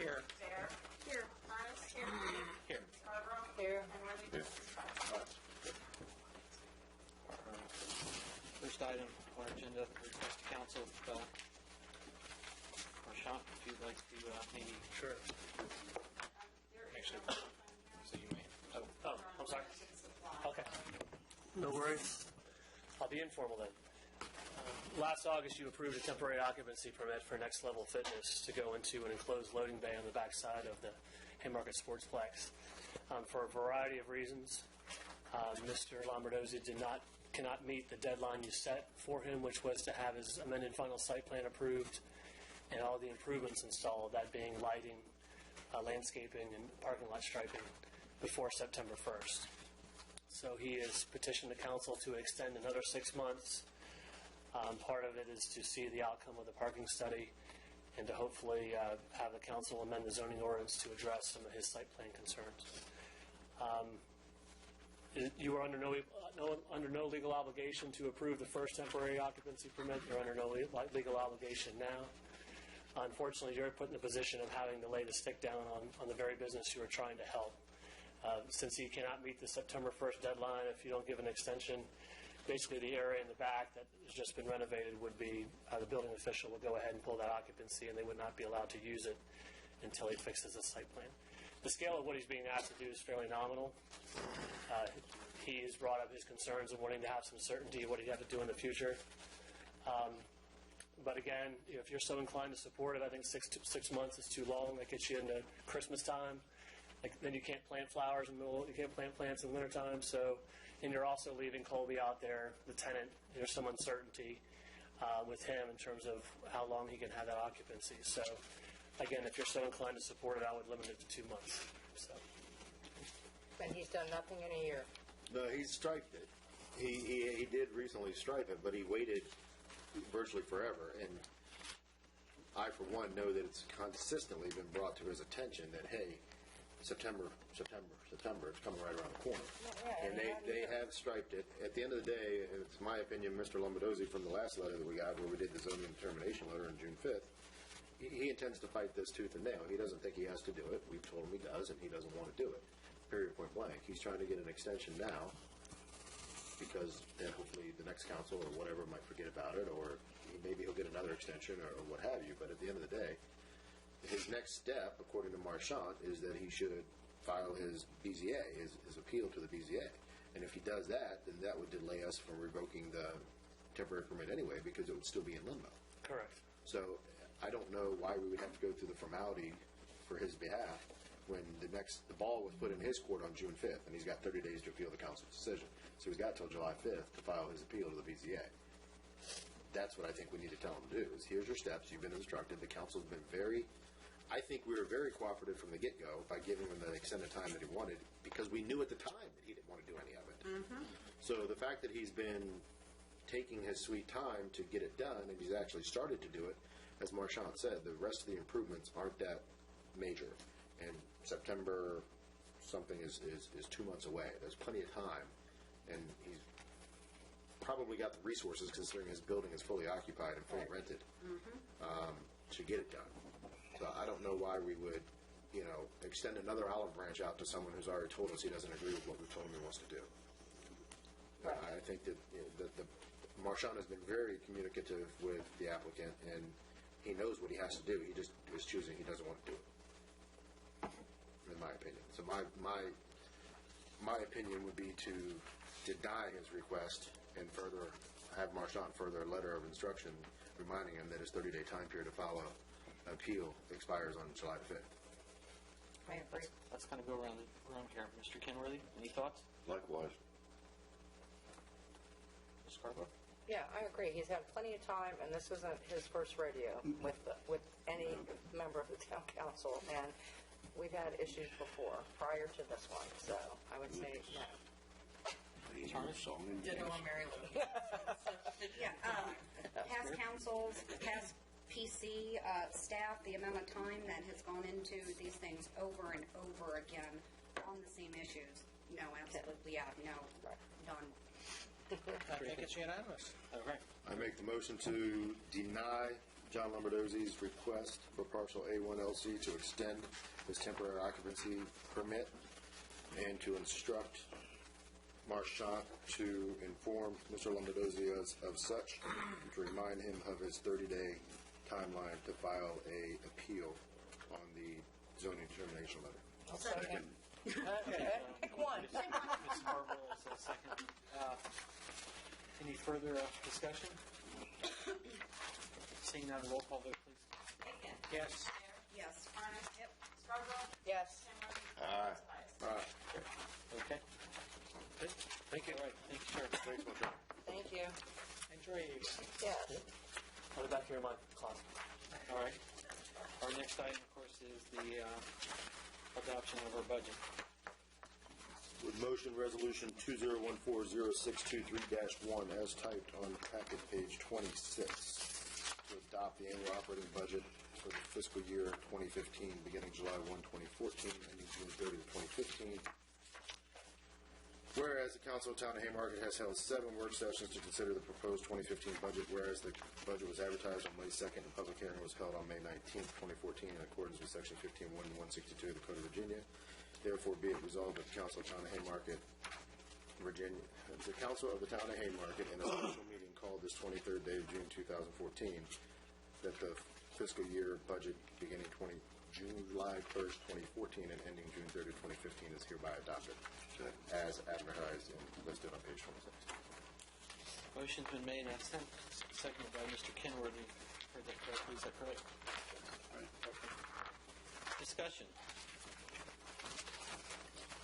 Here. Fair. Here. Miles. Here. Here. Scarborough. Here. And Worthing. Here. First item on our agenda, request to council. Marchant, if you'd like to maybe. Sure. Actually, so you may. Oh, I'm sorry. Okay. No worries. I'll be informal then. Last August, you approved a temporary occupancy permit for Next Level Fitness to go into an enclosed loading bay on the backside of the Haymarket Sportsplex. For a variety of reasons, Mr. Lombardozzi cannot meet the deadline you set for him, which was to have his amended final site plan approved and all the improvements installed, that being lighting, landscaping, and parking lot striping, before September 1st. So he has petitioned the council to extend another 6 months. Part of it is to see the outcome of the parking study and to hopefully have the council amend the zoning ordinance to address some of his site plan concerns. You are under no legal obligation to approve the first temporary occupancy permit. You're under no legal obligation now. Unfortunately, you're put in the position of having to lay the stick down on the very business you are trying to help. Since he cannot meet the September 1st deadline, if you don't give an extension, basically the area in the back that has just been renovated would be, the building official will go ahead and pull that occupancy, and they would not be allowed to use it until he fixes the site plan. The scale of what he's being asked to do is fairly nominal. He has brought up his concerns of wanting to have some certainty of what he'd have to do in the future. But again, if you're so inclined to support it, I think 6 months is too long. That gets you into Christmas time. Then you can't plant flowers in the middle. You can't plant plants in the wintertime. So, and you're also leaving Colby out there, the tenant. There's some uncertainty with him in terms of how long he can have that occupancy. So, again, if you're so inclined to support it, I would limit it to 2 months. So. And he's done nothing in a year. No, he striped it. He did recently stripe it, but he waited virtually forever. And I, for one, know that it's consistently been brought to his attention that, hey, September, it's coming right around the corner. Yeah, And they have striped it. At the end of the day, it's my opinion, Mr. Lombardozzi, from the last letter that we got, where we did the zoning determination letter on June 5th, he intends to fight this tooth and nail. He doesn't think he has to do it. We've told him he does, and he doesn't want to do it. Period, point blank. He's trying to get an extension now because then hopefully the next council or whatever might forget about it, or maybe he'll get another extension or what have you. But at the end of the day, his next step, according to Marchant, is that he should file his BZA, his appeal to the BZA. And if he does that, then that would delay us from revoking the temporary permit anyway, because it would still be in limbo. Correct. So I don't know why we would have to go through the formality for his behalf when the ball was put in his court on June 5th, and he's got 30 days to appeal the council's decision. So he's got till July 5th to file his appeal to the BZA. That's what I think we need to tell him to do, is here's your steps, you've been instructed. The council's been I think we were very cooperative from the get-go by giving him the extended time that he wanted, because we knew at the time that he didn't want to do any of it. Mm-hmm. So the fact that he's been taking his sweet time to get it done, and he's actually started to do it, as Marchant said, the rest of the improvements aren't that major. And September something is 2 months away. There's plenty of time, and he's probably got the resources, considering his building is fully occupied and fully rented, to get it done. So I don't know why we would, extend another olive branch out to someone who's already told us he doesn't agree with what we've told him he wants to do. Right. I think that the Marchant has been very communicative with the applicant, and he knows what he has to do. He just is choosing he doesn't want to do it, in my opinion. So my opinion would be to deny his request and further have Marchant further a letter of instruction reminding him that his 30-day time period to file an appeal expires on July 5th. I agree. Let's kind of go around the room here. Mr. Kenworthy, any thoughts? Likewise. Ms. Scarborough? Yeah, I agree. He's had plenty of time, and this isn't his first rodeo with any member of the town council, and we've had issues before, prior to this one, so I would say no. Ditto on Mary Lou. Yeah, past councils, past PC staff, the amount of time that has gone into these things over and over again on the same issues. No, absolutely, yeah, no, done. I think it's unanimous. Okay. I make the motion to deny John Lombardozzi's request for partial A1 LC to extend his temporary occupancy permit and to instruct Marchant to inform Mr. Lombardozzi of such, and to remind him of his 30-day timeline to file a appeal on the zoning determination letter. I'll second. Pick one. Ms. Harville is a second. Any further discussion? Seeing none, roll call vote, please. Aiken. Yes. Yes. Arnold. Yep. Scarborough. Yes. Kenworthy. All right. Okay. Good. Thank you. All right, thank you, sir. Thanks, Mark. Thank you. Enjoy your Yes. I'll be back here in my closet. All right. Our next item, of course, is the adoption of our budget. With motion resolution 20140623-1 as typed on packet page 26 to adopt the annual operating budget for the fiscal year 2015 beginning July 1, 2014 ending June 30, 2015. Whereas the Council of Town of Haymarket has held 7 work sessions to consider the proposed 2015 budget, whereas the budget was advertised on May 2nd and public hearing was held on May 19th, 2014 in accordance with section 15.1 and 162 of the Code of Virginia. Therefore, be it resolved that the Council of Town of Haymarket, Virginia, the Council of the Town of Haymarket in a special meeting called this 23rd day of June 2014, that the fiscal year budget beginning July 1st, 2014 and ending June 30, 2015 is hereby adopted as advertised and listed on page 26. Motion's been made and seconded by Mr. Kenworthy. Heard that correctly? Is that correct? Okay. Discussion.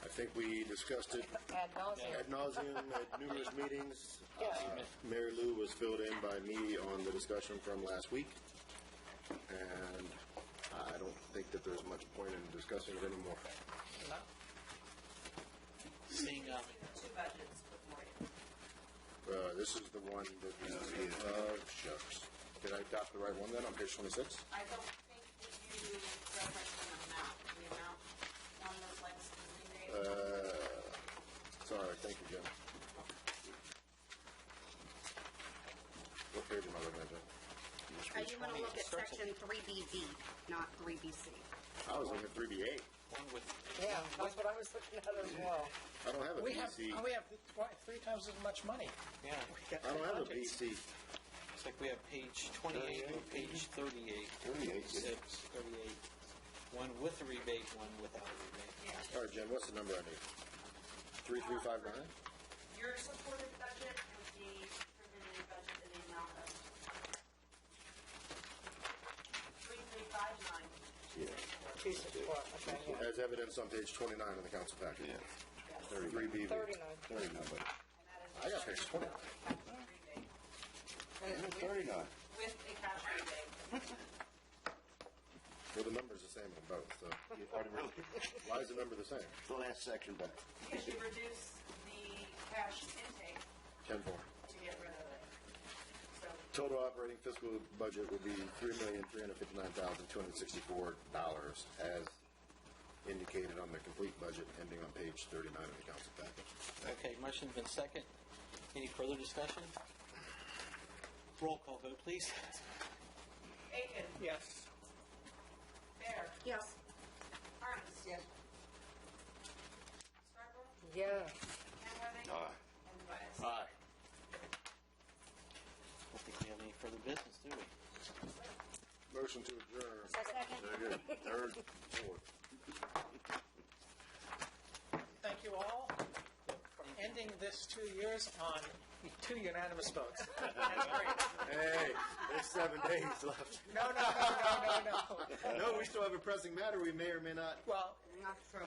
I think we discussed it Ad nauseam. ad nauseum at numerous meetings. Yes. Mary Lou was filled in by me on the discussion from last week, and I don't think that there's much point in discussing it anymore. Seeing, The two budgets before you. This is the one that we, shucks. Did I adopt the right one then on page 26? I don't think that you referenced an amount. The amount on those licensing days. Sorry, thank you, Jim. What page am I looking at, Jim? You want to look at Starts at- section 3BB, not 3BC. I was looking at 3B8. one with, Yeah, that's what I was looking at as well. I don't have a We have, BC. we have 3 times as much money. yeah, I don't have a BC. looks like we have page 28 or page 38. 38. 6, 38. One with a rebate, one without a rebate. All right, Jen, what's the number I need? 3359? Your supported budget and the preliminary budget in the amount of 3359. Yeah. 264, okay, yeah. As evidenced on page 29 of the council packet. Yeah. 3BV. 39. And that is I got page 29. rebate. And 39. With a cash rebate. Well, the number's the same on both, so. Why is the number the same? The last section back. Because you reduce the cash intake 10-4. to get rid of it. So Total operating fiscal budget would be $3,359,264 as indicated on the complete budget ending on page 39 of the council packet. Okay, motion's been second. Any further discussion? Roll call vote, please. Aiken. Yes. Bear. Yes. Harms. Yes. Scarborough. yeah. Kenworthy. Aye. And West. Aye. I don't think we have any further business, do we? Motion to adjourn. Second. Third, fourth. Thank you all for ending this 2 years on 2 unanimous votes. That's great. Hey, there's 7 days left. No. No, we still have a pressing matter we may or may not. Well, Not true.